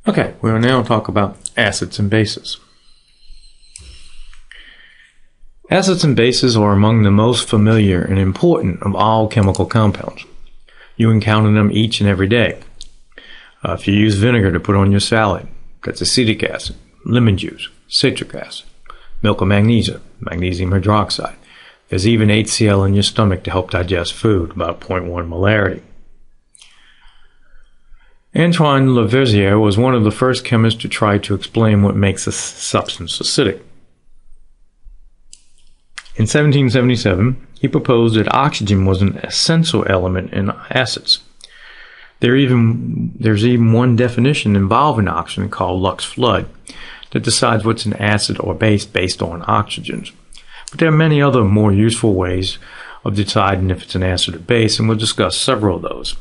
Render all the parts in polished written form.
Okay, we'll now talk about acids and bases. Acids and bases are among the most familiar and important of all chemical compounds. You encounter them each and every day. If you use vinegar to put on your salad, that's acetic acid, lemon juice, citric acid, milk of magnesia, magnesium hydroxide. There's even HCl in your stomach to help digest food, about 0.1 molarity. Antoine Lavoisier was one of the first chemists to try to explain what makes a substance acidic. In 1777, he proposed that oxygen was an essential element in acids. There's even one definition involving oxygen called Lux-Flood that decides what's an acid or base based on oxygens. But there are many other more useful ways of deciding if it's an acid or base, and we'll discuss several of those.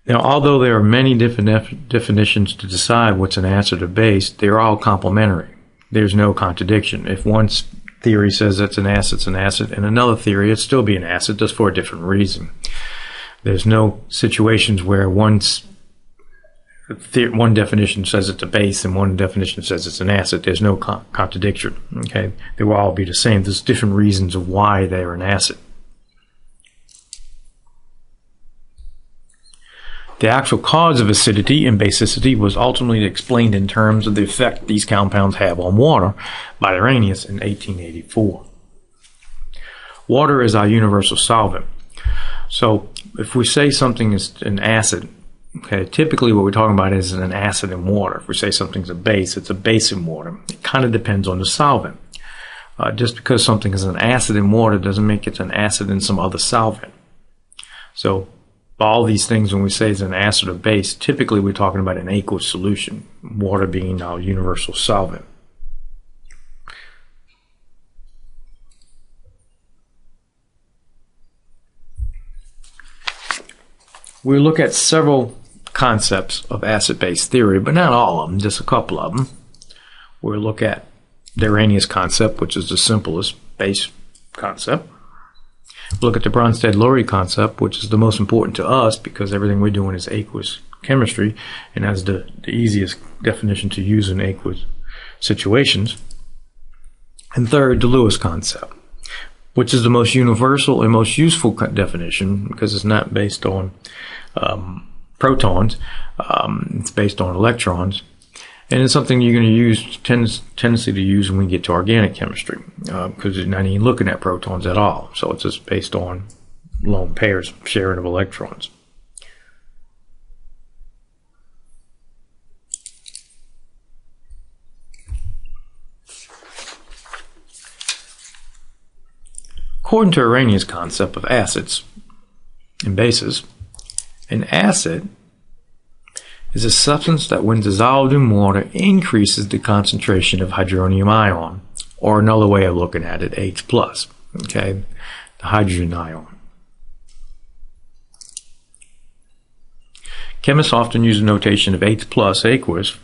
Now, although there are many different definitions to decide what's an acid or base, they're all complementary. There's no contradiction. If one theory says it's an acid, and another theory, it'd still be an acid, just for a different reason. There's no situations where one definition says it's a base and one definition says it's an acid. There's no contradiction. Okay, they will all be the same. There's different reasons of why they are an acid. The actual cause of acidity and basicity was ultimately explained in terms of the effect these compounds have on water by Arrhenius in 1884. Water is our universal solvent. So if we say something is an acid, okay, typically what we're talking about is an acid in water. If we say something's a base, it's a base in water. It kind of depends on the solvent. Just because something is an acid in water doesn't make it an acid in some other solvent. So all these things, when we say it's an acid or base, typically we're talking about an aqueous solution, water being our universal solvent. We'll look at several concepts of acid-base theory, but not all of them, just a couple of them. We'll look at the Arrhenius concept, which is the simplest base concept. Look at the Bronsted-Lowry concept, which is the most important to us because everything we're doing is aqueous chemistry, and that's the easiest definition to use in aqueous situations. And third, the Lewis concept, which is the most universal and most useful definition because it's not based on protons, it's based on electrons. And it's something you're going to use, tendency to use when we get to organic chemistry, because you're not even looking at protons at all. So it's just based on lone pairs, sharing of electrons. According to Arrhenius' concept of acids and bases, an acid is a substance that, when dissolved in water, increases the concentration of hydronium ion, or another way of looking at it, H+, okay, the hydrogen ion. Chemists often use the notation of H+ aqueous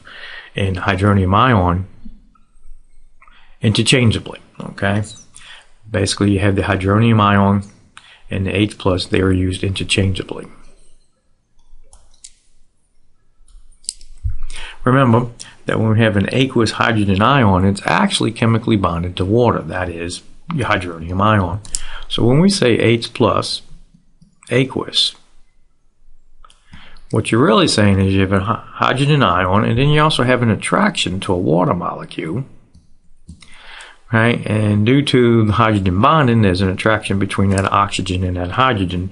and hydronium ion interchangeably, okay? Basically, you have the hydronium ion and the H+, they are used interchangeably. Remember that when we have an aqueous hydrogen ion, it's actually chemically bonded to water, that is, the hydronium ion. So when we say H+ aqueous, what you're really saying is you have a hydrogen ion, and then you also have an attraction to a water molecule, right? And due to the hydrogen bonding, there's an attraction between that oxygen and that hydrogen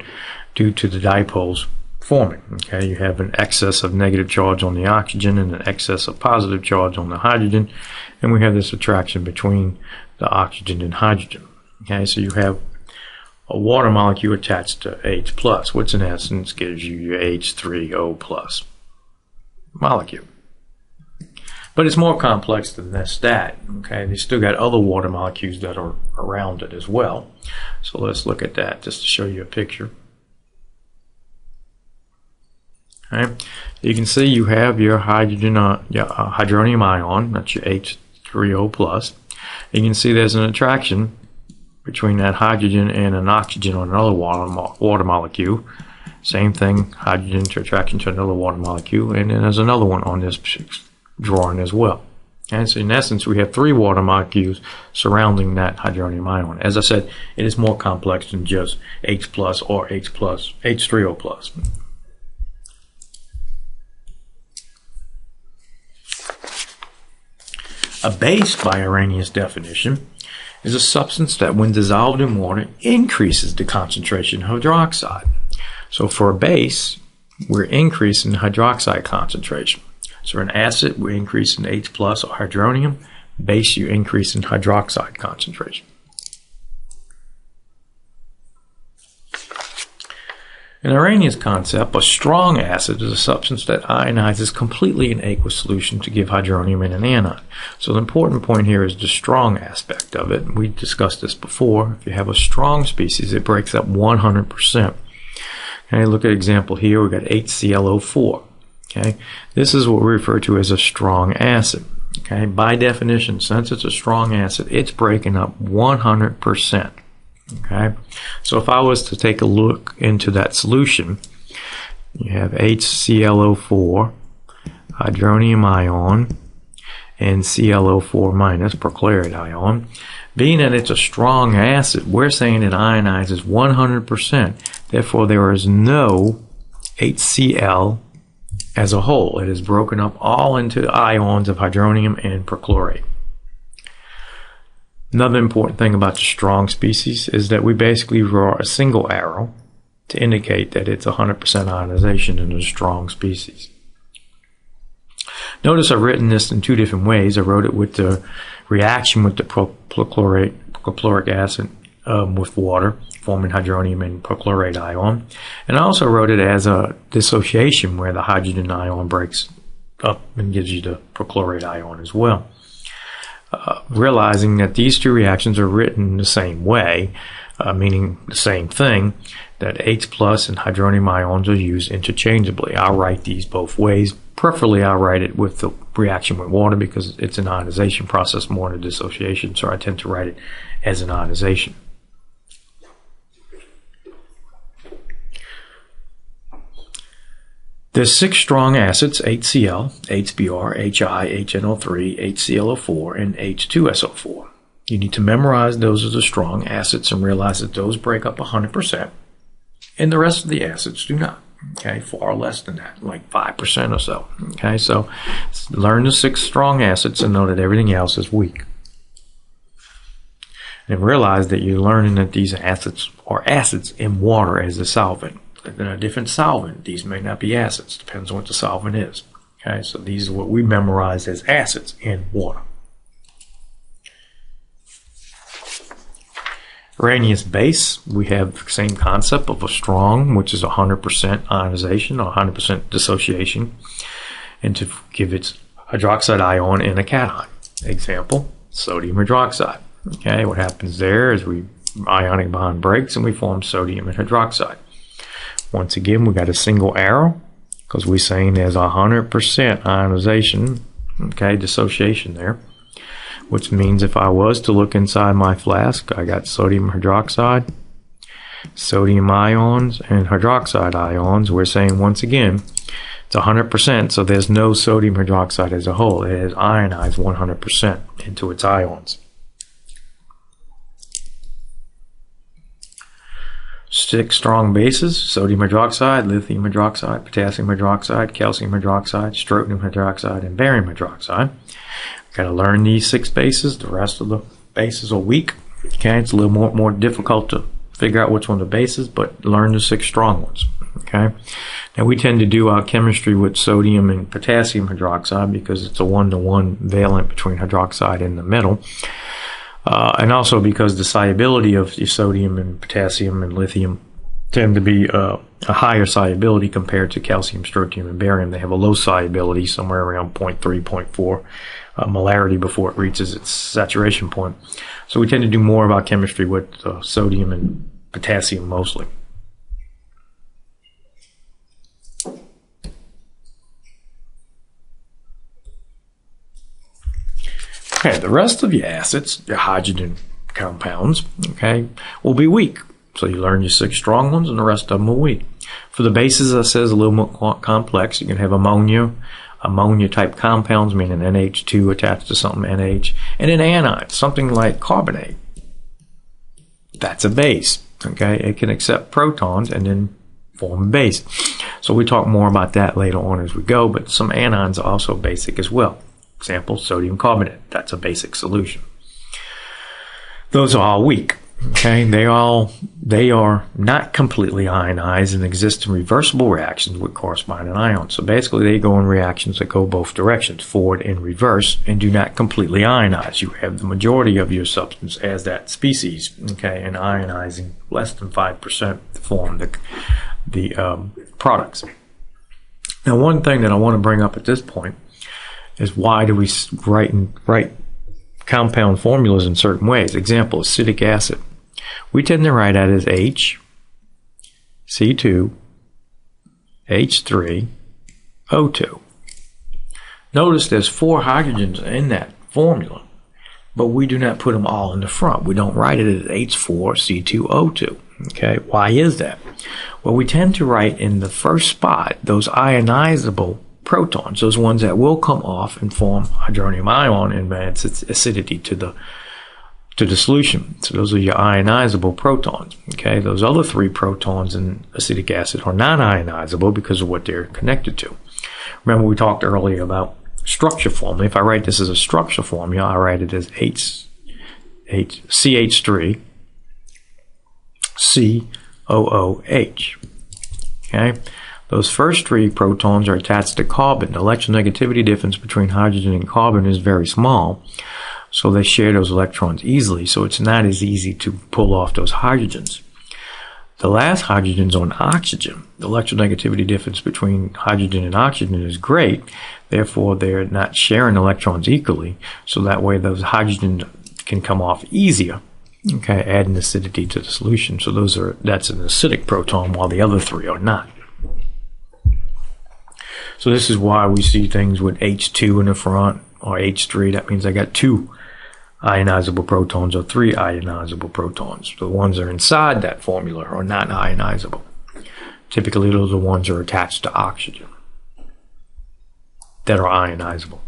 due to the dipoles forming. Okay, you have an excess of negative charge on the oxygen and an excess of positive charge on the hydrogen, and we have this attraction between the oxygen and hydrogen. Okay, so you have a water molecule attached to H+, which in essence gives you your H3O+ molecule. But it's more complex than that. Okay, they still got other water molecules that are around it as well. So let's look at that just to show you a picture. Okay. You can see you have your hydronium ion, that's your H3O+. You can see there's an attraction between that hydrogen and an oxygen on another water molecule. Same thing, hydrogen attraction to another water molecule, and then there's another one on this drawing as well. And so in essence, we have 3 water molecules surrounding that hydronium ion. As I said, it is more complex than just H plus or H plus, H3O plus. A base, by Arrhenius definition, is a substance that, when dissolved in water, increases the concentration of hydroxide. So for a base, we're increasing the hydroxide concentration. So for an acid, we're increasing H plus or hydronium. Base, you increase in hydroxide concentration. In Arrhenius concept, a strong acid is a substance that ionizes completely in aqueous solution to give hydronium in an anion. So the important point here is the strong aspect of it. We discussed this before. If you have a strong species, it breaks up 100%. Okay, look at example here. We've got HClO4. Okay, this is what we refer to as a strong acid. Okay, by definition, since it's a strong acid, it's breaking up 100%. Okay, so if I was to take a look into that solution, you have HClO4, hydronium ion, and ClO4 minus, perchlorate ion. Being that it's a strong acid, we're saying it ionizes 100%. Therefore, there is no HCl as a whole. It is broken up all into ions of hydronium and perchlorate. Another important thing about the strong species is that we basically draw a single arrow to indicate that it's 100% ionization in a strong species. Notice I've written this in 2 different ways. I wrote it with the reaction with the perchloric acid with water, forming hydronium and perchlorate ion. And I also wrote it as a dissociation where the hydrogen ion breaks up and gives you the perchlorate ion as well. Realizing that these 2 reactions are written the same way, meaning the same thing, that H plus and hydronium ions are used interchangeably. I'll write these both ways. Preferably I'll write it with the reaction with water because it's an ionization process more than a dissociation, so I tend to write it as an ionization. There's 6 strong acids, HCl, HBr, HI, HNO3, HClO4, and H2SO4. You need to memorize those as the strong acids and realize that those break up 100%, and the rest of the acids do not. Okay, far less than that, like 5% or so. Okay, so learn the 6 strong acids and know that everything else is weak. And realize that you're learning that these acids are acids in water as a solvent. In a different solvent, these may not be acids. Depends on what the solvent is. Okay, so these are what we memorize as acids in water. Arrhenius base, we have the same concept of a strong, which is 100% ionization or 100% dissociation, and to give its hydroxide ion in a cation. Example, sodium hydroxide. Okay, what happens there is ionic bond breaks and we form sodium and hydroxide. Once again, we got a single arrow because we're saying there's 100% ionization, okay, dissociation there, which means if I was to look inside my flask, I got sodium hydroxide, sodium ions, and hydroxide ions. We're saying once again, it's 100%, so there's no sodium hydroxide as a whole. It is ionized 100% into its ions. 6 strong bases: sodium hydroxide, lithium hydroxide, potassium hydroxide, calcium hydroxide, strontium hydroxide, and barium hydroxide. Got to learn these 6 bases. The rest of the bases are weak. Okay, it's a little more difficult to figure out which one the bases, but learn the 6 strong ones. Okay, now we tend to do our chemistry with sodium and potassium hydroxide because it's a 1-to-1 valent between hydroxide and the metal. And also because the solubility of the sodium and potassium and lithium tend to be a higher solubility compared to calcium, strontium, and barium. They have a low solubility, somewhere around 0.3, 0.4 molarity before it reaches its saturation point. So we tend to do more of our chemistry with sodium and potassium mostly. Okay, the rest of your acids, your hydrogen compounds, okay, will be weak. So you learn your 6 strong ones and the rest of them are weak. For the bases, I says a little more complex. You can have ammonia type compounds, meaning NH2 attached to something NH, and then anions, something like carbonate. That's a base. Okay, it can accept protons and then form a base. So we talk more about that later on as we go, but some anions are also basic as well. Example, sodium carbonate. That's a basic solution. Those are all weak. Okay, they are not completely ionized and exist in reversible reactions with corresponding ions. So basically, they go in reactions that go both directions, forward and reverse, and do not completely ionize. You have the majority of your substance as that species, okay, and ionizing less than 5% to form the products. Now, one thing that I want to bring up at this point is why do we write compound formulas in certain ways? Example, acetic acid. We tend to write that as H, C2, H3, O2. Notice there's 4 hydrogens in that formula, but we do not put them all in the front. We don't write it as H4, C2, O2. Okay, why is that? Well, we tend to write in the first spot those ionizable protons, those ones that will come off and form hydronium ion and advance its acidity to the solution. So those are your ionizable protons. Okay, those other 3 protons in acetic acid are not ionizable because of what they're connected to. Remember, we talked earlier about structure formula. If I write this as a structure formula, I write it as CH3 COOH. Okay. Those first 3 protons are attached to carbon. The electronegativity difference between hydrogen and carbon is very small, so they share those electrons easily, so it's not as easy to pull off those hydrogens. The last hydrogen's on oxygen. The electronegativity difference between hydrogen and oxygen is great, therefore they're not sharing electrons equally, so that way those hydrogens can come off easier. Okay, adding acidity to the solution. So that's an acidic proton, while the other 3 are not. So this is why we see things with H2 in the front or H3. That means I got 2 ionizable protons or 3 ionizable protons. The ones that are inside that formula are not ionizable. Typically, those are the ones that are attached to oxygen that are ionizable.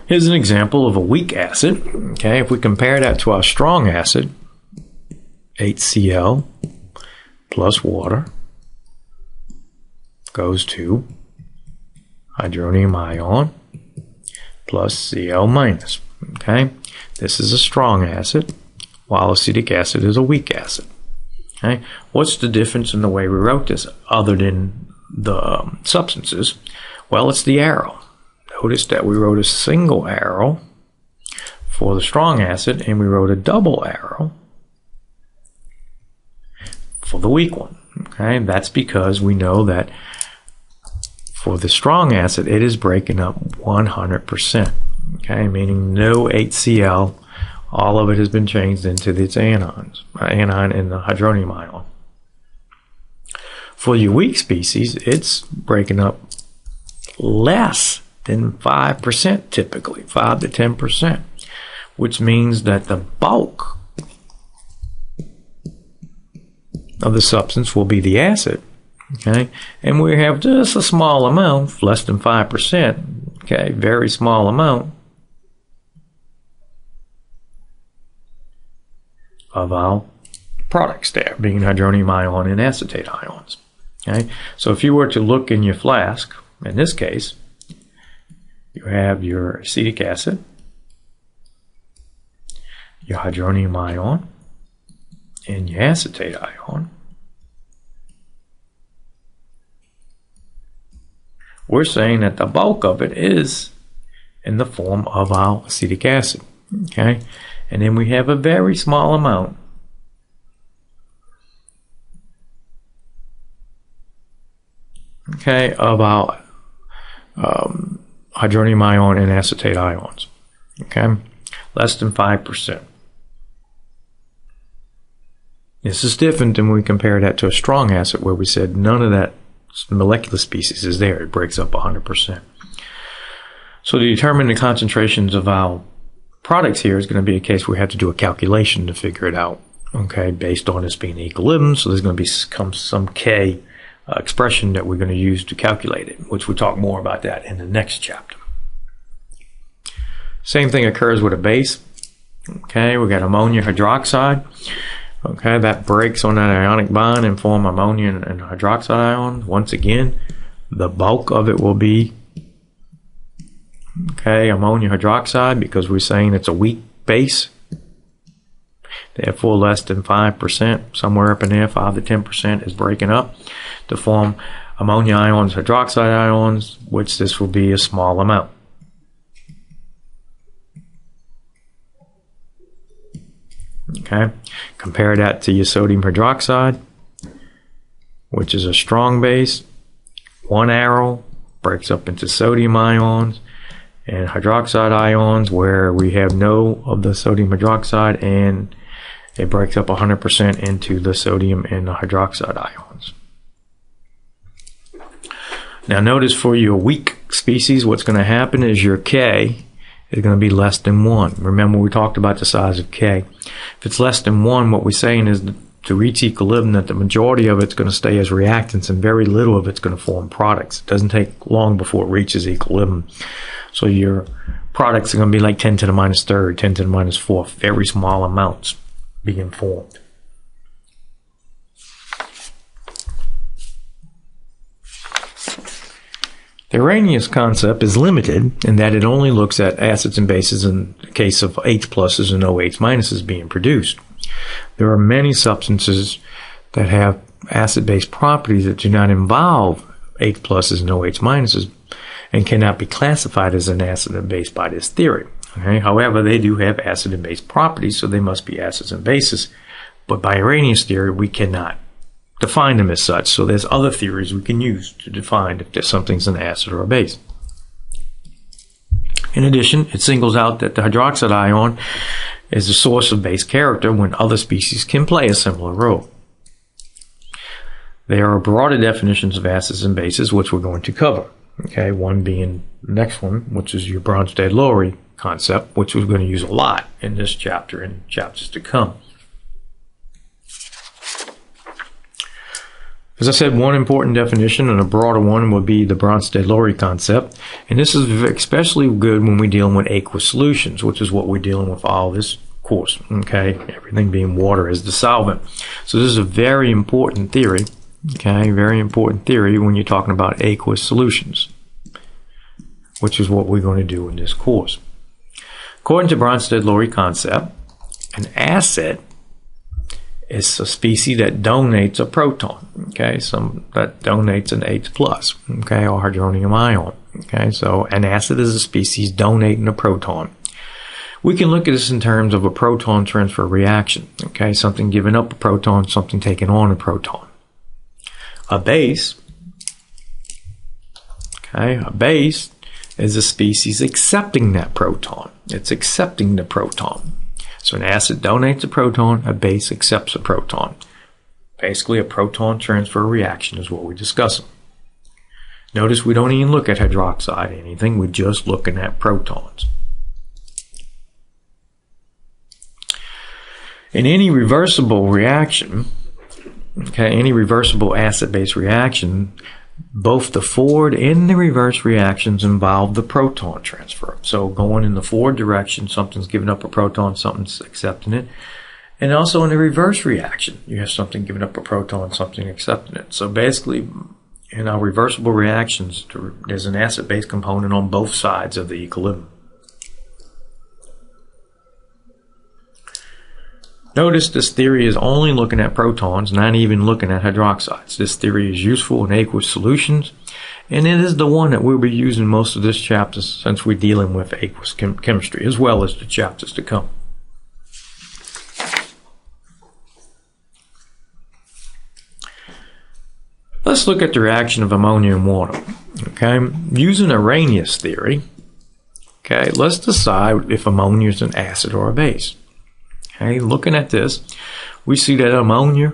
Here's an example of a weak acid. Okay, if we compare that to our strong acid, HCl plus water goes to hydronium ion plus Cl minus. Okay, this is a strong acid, while acetic acid is a weak acid. Okay, what's the difference in the way we wrote this other than the substances? Well, it's the arrow. Notice that we wrote a single arrow for the strong acid, and we wrote a double arrow for the weak one. Okay, that's because we know that for the strong acid, it is breaking up 100%. Okay, meaning no HCl, all of it has been changed into its anion in the hydronium ion. For your weak species, it's breaking up less than 5% typically, 5 to 10%, which means that the bulk of the substance will be the acid, okay, and we have just a small amount, less than 5%, okay, very small amount of our products there, being hydronium ion and acetate ions. Okay, so if you were to look in your flask, in this case, you have your acetic acid, your hydronium ion, and your acetate ion. We're saying that the bulk of it is in the form of our acetic acid. Okay, and then we have a very small amount of our hydronium ion and acetate ions. Okay, less than 5%. This is different than when we compare that to a strong acid, where we said none of that molecular species is there. It breaks up 100%. So to determine the concentrations of our products here is going to be a case where we have to do a calculation to figure it out. okay, based on this being equilibrium. So there's going to be some K expression that we're going to use to calculate it, which we'll talk more about that in the next chapter. Same thing occurs with a base. Okay, we got ammonia hydroxide. Okay, that breaks on that ionic bond and form ammonia and hydroxide ions. Once again, the bulk of it will be, okay, ammonia hydroxide, because we're saying it's a weak base. Therefore, less than 5%, somewhere up in there, 5 to 10% is breaking up to form ammonia ions, hydroxide ions, which this will be a small amount. Okay, compare that to your sodium hydroxide, which is a strong base. One arrow breaks up into sodium ions and hydroxide ions, where we have no of the sodium hydroxide, and it breaks up 100% into the sodium and the hydroxide ions. Now notice for your weak species, what's going to happen is your K is going to be less than 1. Remember, we talked about the size of K. If it's less than 1, what we're saying is that to reach equilibrium, that the majority of it's going to stay as reactants and very little of it's going to form products. It doesn't take long before it reaches equilibrium. So your products are going to be like 10 to the minus third, 10 to the minus fourth, very small amounts being formed. The Arrhenius concept is limited in that it only looks at acids and bases in the case of H pluses and OH minuses being produced. There are many substances that have acid-base properties that do not involve H pluses and OH minuses and cannot be classified as an acid and base by this theory. Okay? However, they do have acid and base properties, so they must be acids and bases. But by Arrhenius theory, we cannot define them as such. So there's other theories we can use to define if something's an acid or a base. In addition, it singles out that the hydroxide ion is the source of base character when other species can play a similar role. There are broader definitions of acids and bases, which we're going to cover. Okay, one being the next one, which is your Bronsted-Lowry concept, which we're going to use a lot in this chapter and chapters to come. As I said, one important definition and a broader one would be the Bronsted-Lowry concept. And this is especially good when we're dealing with aqueous solutions, which is what we're dealing with all this course. Okay, everything being water as the solvent. So this is a very important theory. Okay, very important theory when you're talking about aqueous solutions, which is what we're going to do in this course. According to Bronsted-Lowry concept, an acid is a species that donates a proton, okay, that donates an H plus, okay, or hydronium ion, okay. So an acid is a species donating a proton. We can look at this in terms of a proton transfer reaction, okay, something giving up a proton, something taking on a proton. A base, okay, a base is a species accepting that proton. It's accepting the proton. So an acid donates a proton, a base accepts a proton. Basically, a proton transfer reaction is what we're discussing. Notice we don't even look at hydroxide or anything, we're just looking at protons. In any reversible reaction, okay, any reversible acid-base reaction, both the forward and the reverse reactions involve the proton transfer. So going in the forward direction, something's giving up a proton, something's accepting it. And also in the reverse reaction, you have something giving up a proton, something accepting it. So basically, in our reversible reactions, there's an acid-base component on both sides of the equilibrium. Notice this theory is only looking at protons, not even looking at hydroxides. This theory is useful in aqueous solutions, and it is the one that we'll be using most of this chapter since we're dealing with aqueous chemistry, as well as the chapters to come. Let's look at the reaction of ammonia and water. Okay, using Arrhenius theory, okay, let's decide if ammonia is an acid or a base. Okay, looking at this, we see that ammonia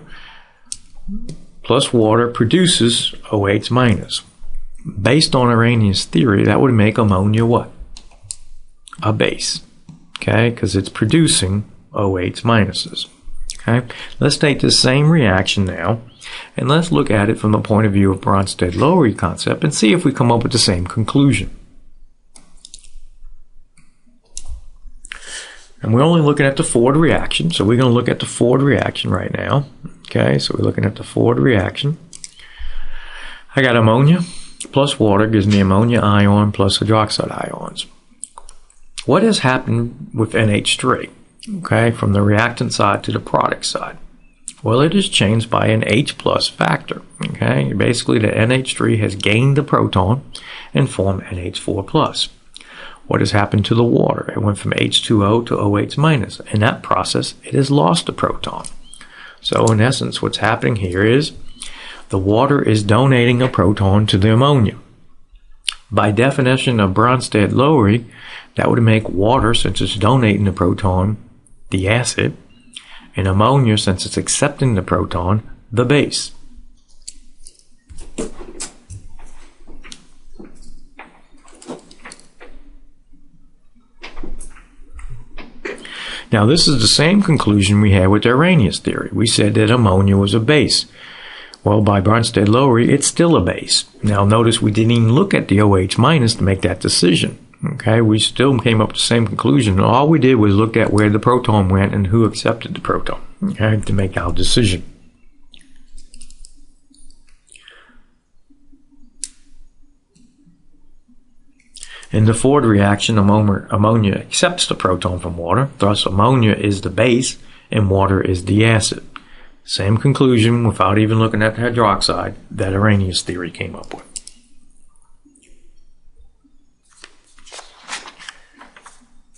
plus water produces OH minus. Based on Arrhenius theory, that would make ammonia what? A base. Okay, because it's producing OH minuses. Okay? Let's take this same reaction now, and let's look at it from the point of view of Bronsted-Lowry concept and see if we come up with the same conclusion. And we're only looking at the forward reaction, so we're going to look at the forward reaction right now. Okay, so we're looking at the forward reaction. I got ammonia plus water gives me ammonia ion plus hydroxide ions. What has happened with NH3, okay, from the reactant side to the product side? Well, it is changed by an H plus factor. Okay, basically the NH3 has gained the proton and formed NH4 plus. What has happened to the water? It went from H2O to OH minus. In that process, it has lost a proton. So in essence, what's happening here is the water is donating a proton to the ammonia. By definition of Bronsted-Lowry, that would make water, since it's donating the proton, the acid, and ammonia, since it's accepting the proton, the base. Now, this is the same conclusion we had with the Arrhenius theory. We said that ammonia was a base. Well, by Bronsted-Lowry, it's still a base. Now, notice we didn't even look at the OH minus to make that decision. Okay, we still came up with the same conclusion. All we did was look at where the proton went and who accepted the proton, okay, to make our decision. In the forward reaction, ammonia accepts the proton from water. Thus, ammonia is the base and water is the acid. Same conclusion without even looking at the hydroxide that Arrhenius theory came up with.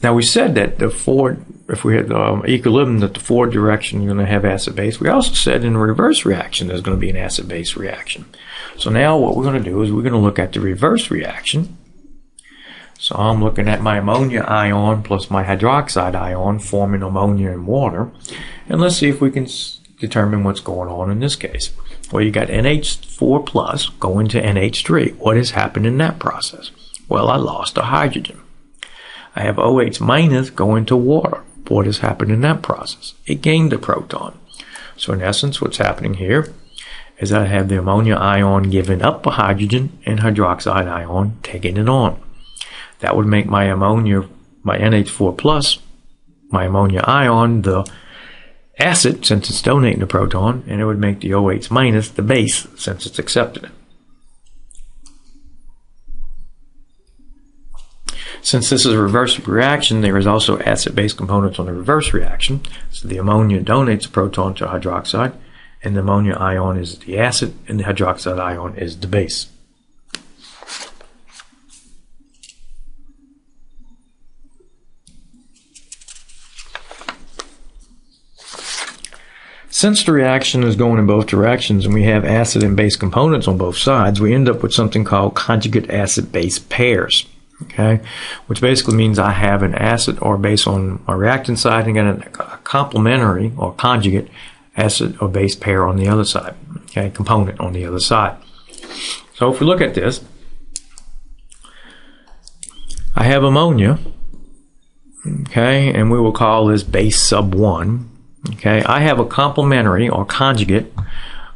Now, we said that the forward, if we had equilibrium, that the forward direction you're going to have acid-base. We also said in the reverse reaction there's going to be an acid-base reaction. So now what we're going to do is we're going to look at the reverse reaction. So I'm looking at my ammonia ion plus my hydroxide ion forming ammonia and water. And let's see if we can determine what's going on in this case. Well, you got NH4 plus going to NH3. What has happened in that process? Well, I lost a hydrogen. I have OH minus going to water. What has happened in that process? It gained a proton. So in essence, what's happening here is I have the ammonia ion giving up a hydrogen and hydroxide ion taking it on. That would make my ammonia, my NH4 plus, my ammonia ion, the acid, since it's donating the proton, and it would make the OH minus the base, since it's accepted it. Since this is a reverse reaction, there is also acid-base components on the reverse reaction. So the ammonia donates a proton to hydroxide, and the ammonia ion is the acid, and the hydroxide ion is the base. Since the reaction is going in both directions and we have acid and base components on both sides, we end up with something called conjugate acid-base pairs, okay? Which basically means I have an acid or base on my reactant side and a complementary or conjugate acid or base pair on the other side, okay? Component on the other side. So if we look at this, I have ammonia, okay, and we will call this base sub 1. Okay, I have a complementary or conjugate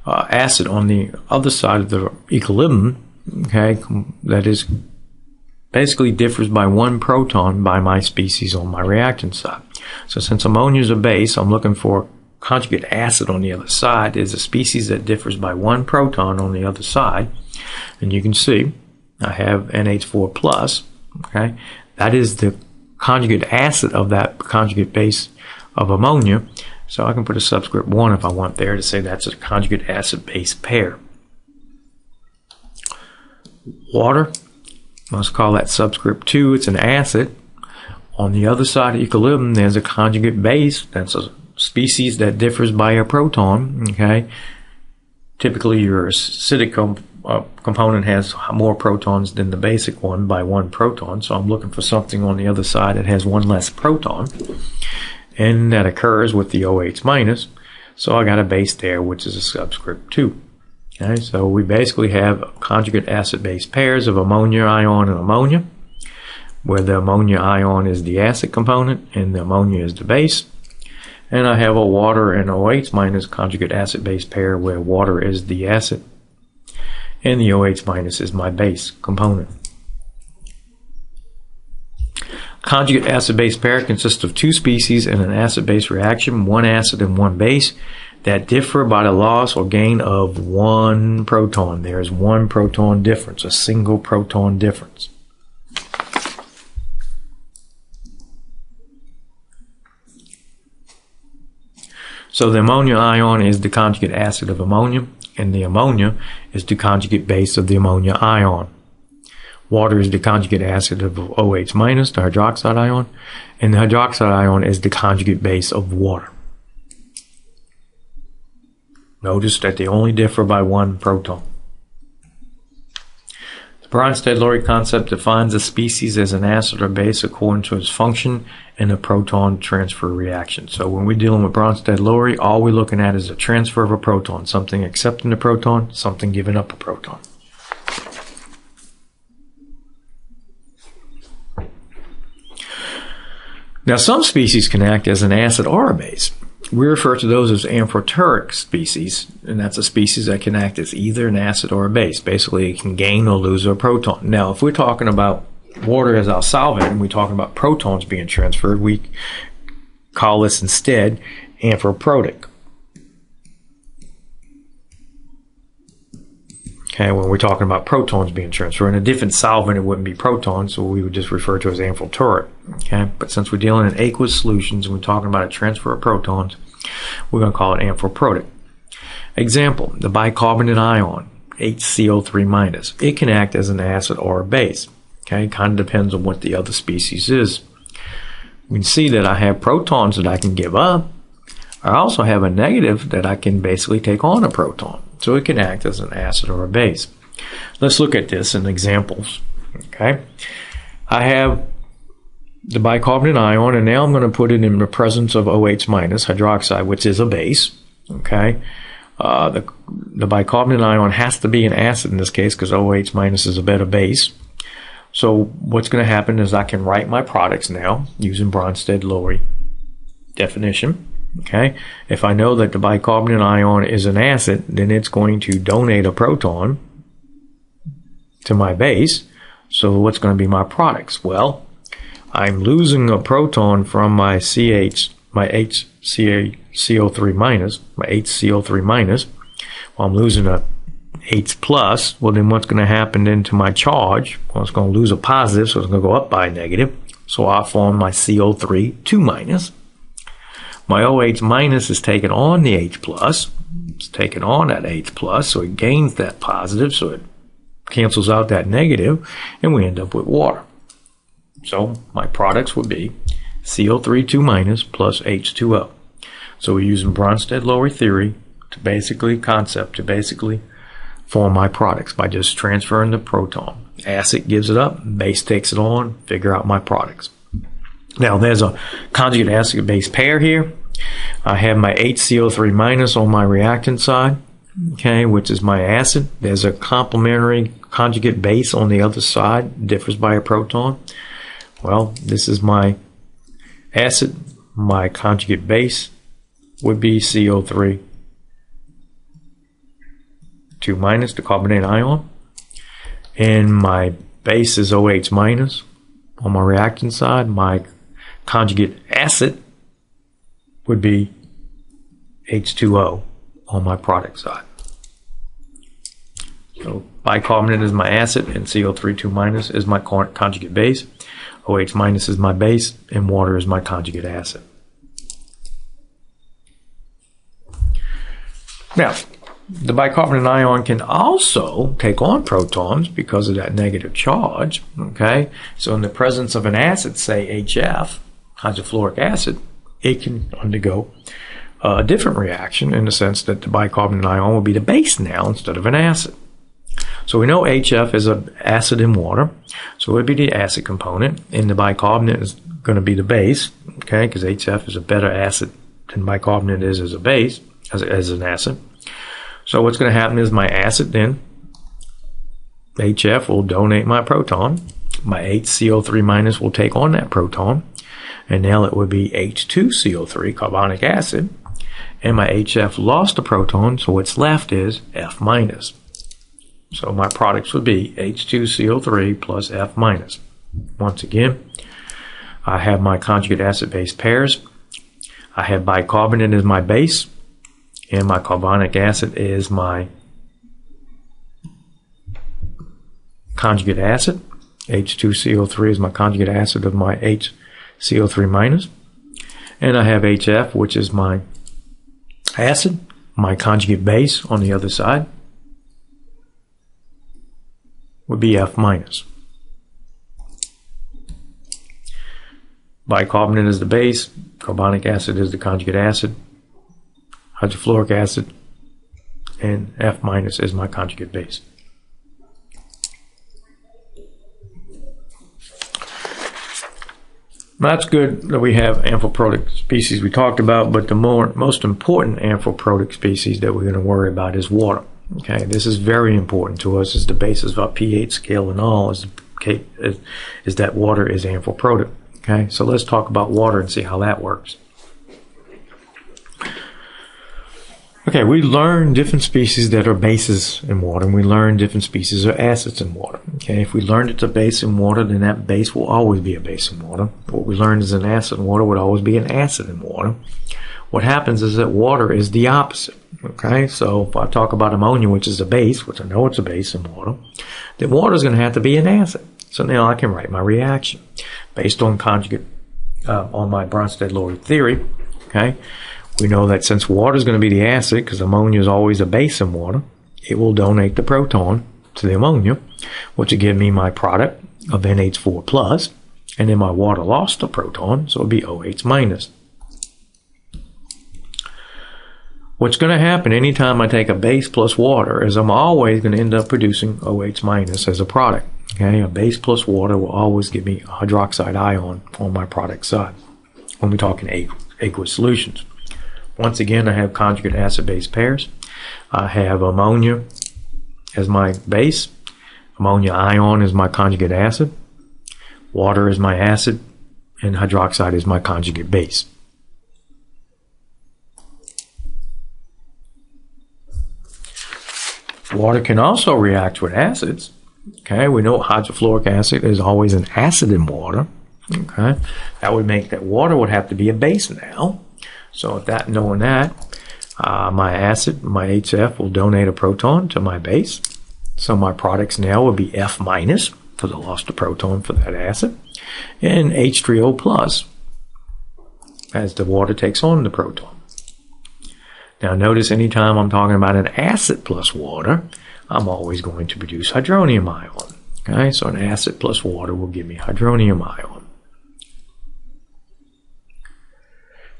acid on the other side of the equilibrium, okay, that is basically differs by one proton by my species on my reactant side. So since ammonia is a base, I'm looking for conjugate acid on the other side. Is a species that differs by one proton on the other side. And you can see I have NH4 plus, okay, that is the conjugate acid of that conjugate base of ammonia. So I can put a subscript 1 if I want there to say that's a conjugate acid-base pair. Water, let's call that subscript 2. It's an acid. On the other side of equilibrium, there's a conjugate base. That's a species that differs by a proton. Okay. Typically, your acidic component has more protons than the basic one by one proton. So I'm looking for something on the other side that has one less proton. And that occurs with the OH minus. So I got a base there, which is a subscript 2. Okay, so we basically have conjugate acid-base pairs of ammonia ion and ammonia, where the ammonia ion is the acid component and the ammonia is the base. And I have a water and OH minus conjugate acid-base pair where water is the acid and the OH minus is my base component. Conjugate acid-base pair consists of two species in an acid-base reaction, one acid and one base, that differ by the loss or gain of one proton. There is one proton difference, a single proton difference. So the ammonia ion is the conjugate acid of ammonia, and the ammonia is the conjugate base of the ammonia ion. Water is the conjugate acid of OH minus, the hydroxide ion, and the hydroxide ion is the conjugate base of water. Notice that they only differ by one proton. The Bronsted-Lowry concept defines a species as an acid or base according to its function in a proton transfer reaction. So when we're dealing with Bronsted-Lowry, all we're looking at is a transfer of a proton, something accepting a proton, something giving up a proton. Now, some species can act as an acid or a base. We refer to those as amphoteric species, and that's a species that can act as either an acid or a base. Basically, it can gain or lose a proton. Now, if we're talking about water as our solvent, and we're talking about protons being transferred, we call this instead amphoprotic. Okay, when we're talking about protons being transferred, in a different solvent, it wouldn't be protons, so we would just refer to it as amphoteric. Okay, but since we're dealing in aqueous solutions and we're talking about a transfer of protons, we're going to call it amphoprotic. Example, the bicarbonate ion, HCO3-. It can act as an acid or a base. Okay, kind of depends on what the other species is. We can see that I have protons that I can give up. I also have a negative that I can basically take on a proton. So it can act as an acid or a base. Let's look at this in examples. Okay, I have the bicarbonate ion, and now I'm going to put it in the presence of OH minus hydroxide, which is a base. Okay, the bicarbonate ion has to be an acid in this case because OH minus is a better base. So what's going to happen is I can write my products now using Bronsted-Lowry definition. Okay, if I know that the bicarbonate ion is an acid, then it's going to donate a proton to my base. So what's going to be my products? Well, I'm losing a proton from my HCO3 minus, my HCO3 minus. Well, I'm losing a H plus. Well, then what's going to happen then to my charge? Well, it's going to lose a positive, so it's going to go up by a negative. So I form my CO3 2 minus. My OH minus is taking on the H plus. It's taking on that H plus, so it gains that positive, so it cancels out that negative, and we end up with water. So my products would be CO3 2 minus plus H2O. So we're using Bronsted-Lowry theory to basically form my products by just transferring the proton. Acid gives it up, base takes it on, figure out my products. Now there's a conjugate acid-base pair here. I have my HCO3 minus on my reactant side, okay, which is my acid. There's a complementary conjugate base on the other side, differs by a proton. Well, this is my acid. My conjugate base would be CO3 2 minus, the carbonate ion. And my base is OH minus on my reactant side. My conjugate acid would be H2O on my product side. So bicarbonate is my acid, and CO3 2 minus is my conjugate base. OH minus is my base, and water is my conjugate acid. Now, the bicarbonate ion can also take on protons because of that negative charge. Okay, so in the presence of an acid, say HF, hydrofluoric acid, it can undergo a different reaction in the sense that the bicarbonate ion will be the base now instead of an acid. So we know HF is an acid in water, so it would be the acid component, and the bicarbonate is going to be the base, okay, because HF is a better acid than bicarbonate is as a base, as an acid. So what's going to happen is my acid then, HF will donate my proton, my HCO3 minus will take on that proton, And now it would be H2CO3, carbonic acid. And my HF lost a proton, so what's left is F minus. So my products would be H2CO3 plus F minus. Once again, I have my conjugate acid-base pairs. I have bicarbonate as my base, and my carbonic acid is my conjugate acid. H2CO3 is my conjugate acid of my HCO3 minus. And I have HF, which is my acid, my conjugate base on the other side would be F minus. Bicarbonate is the base, carbonic acid is the conjugate acid, hydrofluoric acid, and F minus is my conjugate base. That's good that we have amphiprotic species we talked about, but the most important amphiprotic species that we're going to worry about is water. Okay, this is very important to us. It's the basis of our pH scale and all, is that water is amphiprotic. Okay, so let's talk about water and see how that works. Okay, we learn different species that are bases in water, and we learn different species are acids in water. Okay, if we learned it's a base in water, then that base will always be a base in water. What we learned is an acid in water would always be an acid in water. What happens is that water is the opposite. Okay, so if I talk about ammonia, which is a base, which I know it's a base in water, then water is going to have to be an acid. So now I can write my reaction based on conjugate, on my Bronsted-Lowry theory. Okay. We know that since water is going to be the acid, because ammonia is always a base in water, it will donate the proton to the ammonia, which will give me my product of NH4 plus, and then my water lost a proton, so it would be OH minus. What's going to happen anytime I take a base plus water is I'm always going to end up producing OH minus as a product. Okay, a base plus water will always give me a hydroxide ion on my product side when we're talking aqueous solutions. Once again, I have conjugate acid-base pairs. I have ammonia as my base. Ammonia ion is my conjugate acid. Water is my acid. And hydroxide is my conjugate base. Water can also react with acids. Okay, we know hydrofluoric acid is always an acid in water. Okay, that would make that water would have to be a base now. So knowing that, my acid, my HF, will donate a proton to my base. So my products now will be F minus, because I lost a proton for that acid, and H3O plus, as the water takes on the proton. Now notice anytime I'm talking about an acid plus water, I'm always going to produce hydronium ion. Okay, so an acid plus water will give me hydronium ion.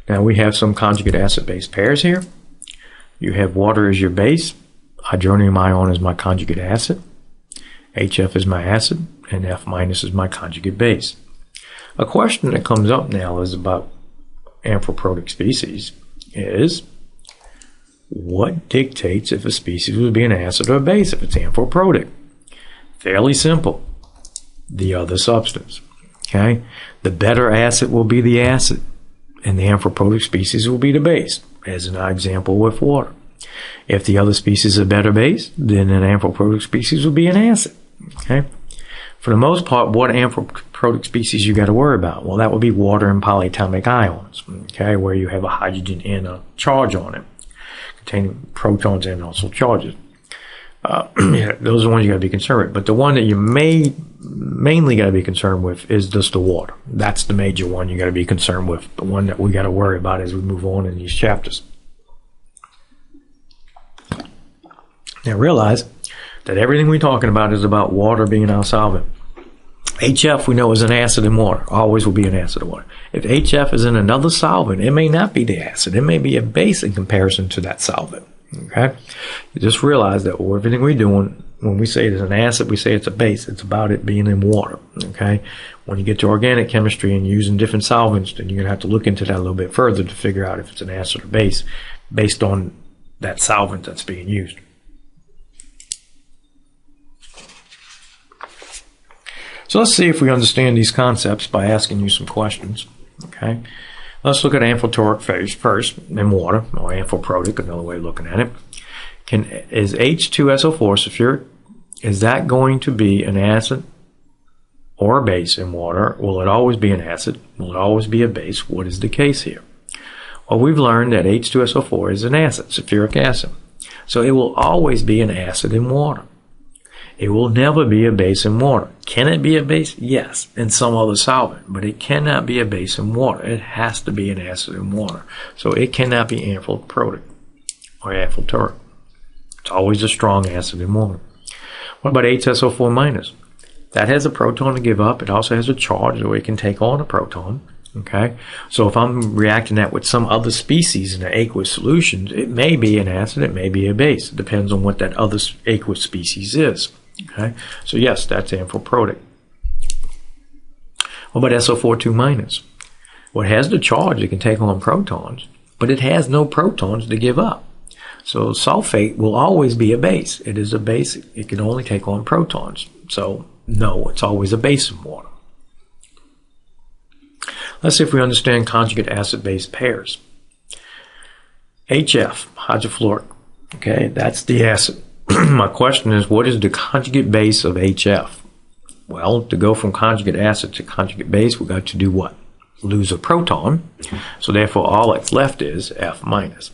Now we have some conjugate acid-base pairs here. You have water as your base, hydronium ion is my conjugate acid, HF is my acid, and F minus is my conjugate base. A question that comes up now is about amphiprotic species is, what dictates if a species would be an acid or a base if it's amphiprotic? Fairly simple. The other substance. Okay? The better acid will be the acid, and the amphiprotic species will be the base, as in our example with water. If the other species is a better base, then an amphiprotic species will be an acid. Okay? For the most part, what amphiprotic species you got to worry about? Well, that would be water and polyatomic ions, okay, where you have a hydrogen and a charge on it, containing protons and also charges. Those are the ones you got to be concerned with. But the one that you mainly got to be concerned with is just the water. That's the major one you got to be concerned with. The one that we got to worry about as we move on in these chapters. Now realize that everything we're talking about is about water being our solvent. HF we know is an acid in water. Always will be an acid in water. If HF is in another solvent, it may not be the acid. It may be a base in comparison to that solvent. Okay? You just realize that everything we're doing, when we say it's an acid, we say it's a base. It's about it being in water. Okay? When you get to organic chemistry and using different solvents, then you're going to have to look into that a little bit further to figure out if it's an acid or base based on that solvent that's being used. So let's see if we understand these concepts by asking you some questions. Okay. Okay. Let's look at amphoteric phase first in water, or amphoprotic, another way of looking at it. Is H2SO4 sulfuric, is that going to be an acid or a base in water? Will it always be an acid? Will it always be a base? What is the case here? Well, we've learned that H2SO4 is an acid, sulfuric acid. So it will always be an acid in water. It will never be a base in water. Can it be a base? Yes, in some other solvent, but it cannot be a base in water. It has to be an acid in water. So it cannot be amphoprotic or amphoteric. It's always a strong acid in water. What about HSO4 minus? That has a proton to give up. It also has a charge, so it can take on a proton. Okay, so if I'm reacting that with some other species in an aqueous solution, it may be an acid, it may be a base. It depends on what that other aqueous species is. Okay, so yes, that's amphoprotic. What about SO4 minus? Well, it has the charge, it can take on protons, but it has no protons to give up. So sulfate will always be a base. It is a base, it can only take on protons. So no, it's always a base in water. Let's see if we understand conjugate acid-base pairs. HF, hydrofluoric. Okay, that's the acid. My question is, what is the conjugate base of HF? Well, to go from conjugate acid to conjugate base, we've got to do what? Lose a proton. So therefore, all that's left is F minus.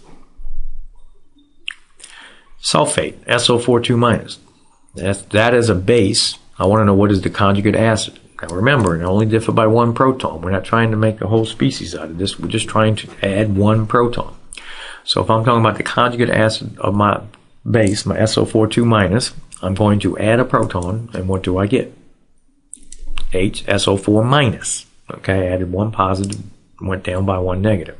Sulfate, SO4 minus. That is a base. I want to know what is the conjugate acid. Now remember, it only differ by one proton. We're not trying to make a whole species out of this. We're just trying to add one proton. So if I'm talking about the conjugate acid of my base, my SO4 minus, I'm going to add a proton, and what do I get? HSO4 minus. Okay, I added one positive, went down by one negative.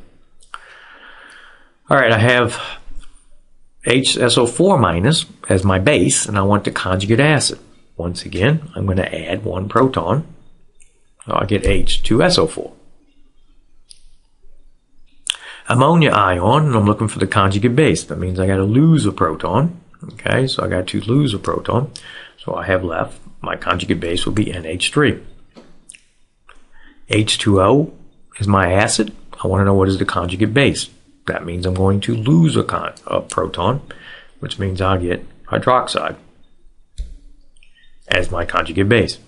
All right, I have HSO4 minus as my base, and I want the conjugate acid. Once again, I'm going to add one proton. So I get H2SO4. Ammonia ion, and I'm looking for the conjugate base. That means I got to lose a proton. Okay, so I got to lose a proton. So I have left, my conjugate base will be NH3. H2O is my acid. I want to know what is the conjugate base. That means I'm going to lose a proton, which means I'll get hydroxide as my conjugate base.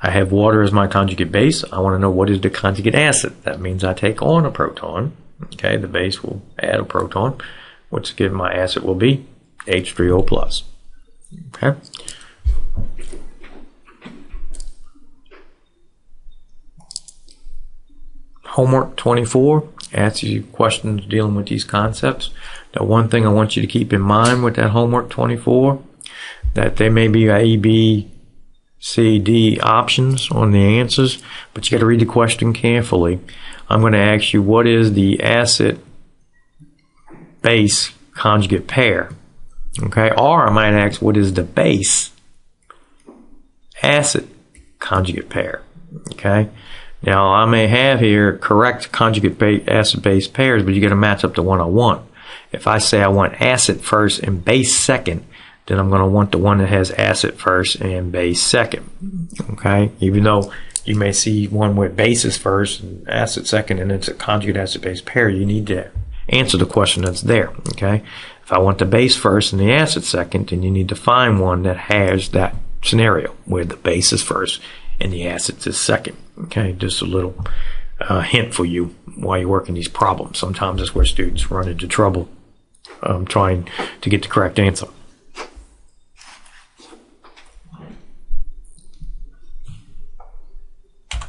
I have water as my conjugate base. I want to know what is the conjugate acid. That means I take on a proton. Okay, the base will add a proton, which again my acid will be H3O plus. Okay. Homework 24 asks you questions dealing with these concepts. The one thing I want you to keep in mind with that homework 24, that there may be A, B, C, D options on the answers, but you got to read the question carefully. I'm going to ask you, what is the acid-base conjugate pair? Okay, or I might ask, what is the base-acid conjugate pair? Okay, now I may have here correct conjugate acid-base pairs, but you got to match up to one I want. If I say I want acid first and base second, then I'm going to want the one that has acid first and base second. Okay, even though you may see one where base is first and acid second, and it's a conjugate acid-base pair, you need to answer the question that's there. Okay, if I want the base first and the acid second, then you need to find one that has that scenario where the base is first and the acid is second. Okay, just a little hint for you while you're working these problems. Sometimes that's where students run into trouble trying to get the correct answer.